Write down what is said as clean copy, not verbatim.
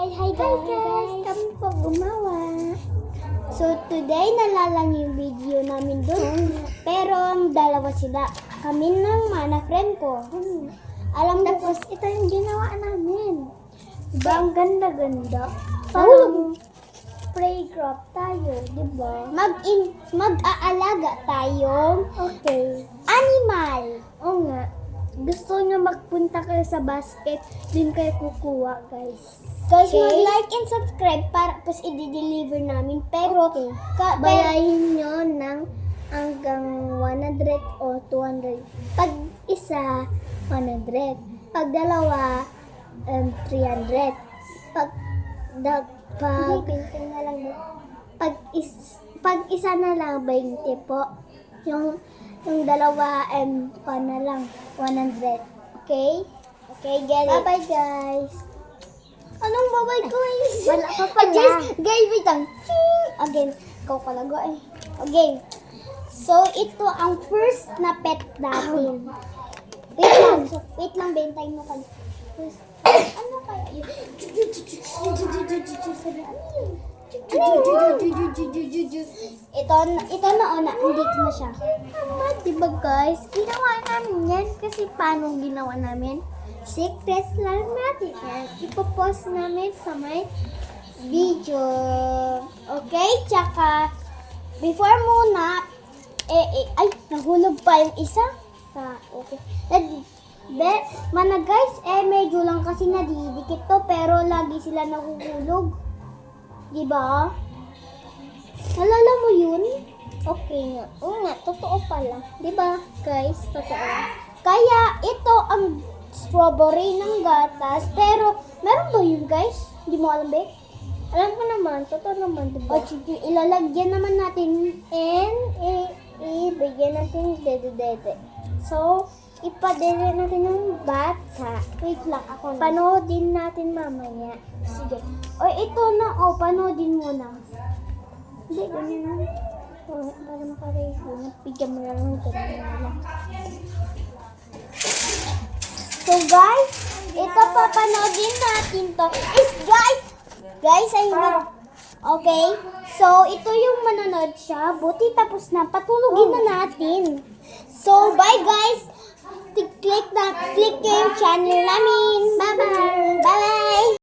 Hi guys! Kami po gumawa. So today nalalang yung video namin doon. Pero ang dalawa sila. Kami ng mana friend ko. Alam mo, tapos ito yung ginawa namin. Diba ang ganda-ganda? Parang playcraft tayo, diba? Mag-aalaga tayo. Okay. Animal. Oo nga. Gusto nyo magpunta kayo sa basket, din kayo kukuha, guys. Guys, mag-like and subscribe para tapos i-deliver namin. Pero, bayahin nyo ng hanggang 100 o 200. Pag isa, 100. Pag dalawa, 300. Pag isa na lang, 20 po. Yung dalawa, na lang, 100. Okay? Okay, get it. Bye-bye, guys. Anong bye-bye, guys? Wala pa pala. Guys, wait lang. Again, ikaw palago eh. Okay. So, ito ang first na pet natin. Wait lang, bentay mo ka. Ano kaya yun? Ito na nandito na siya. Diba guys? Ginawa namin yan. Kasi paano ginawa namin? Secret lang natin yan. Ipopost namin sa may video. Okay? Tsaka, before muna, ay, nahulog pa yung isa. Okay. Mana guys, medyo lang kasi nadidikit to, pero lagi sila nahuhulog. Diba? Nalala mo yun? Okay nga. Oo nga, totoo pala. Diba, guys? Totoo. Kaya, ito ang strawberry ng gatas. Pero, meron ba yun, guys? Hindi mo alam, be? Alam ko naman. Totoo naman, diba? O, sige, ilalagyan naman natin and ibigyan natin dede. So, ipadede natin yung bata. Wait lang, ako na. Panoodin natin mamaya. Sige. O, ito na. O, panoodin mo na. Hindi, ganyan na. O, para makareho. Bigyan mo lang ng ganyan. So, guys, ito papanoodin natin to. Guys, ayun. Okay? So, ito yung manonood siya. Buti tapos na. Patulugin na natin. So, bye guys! Click yung channel namin. Bye-bye! Bye-bye!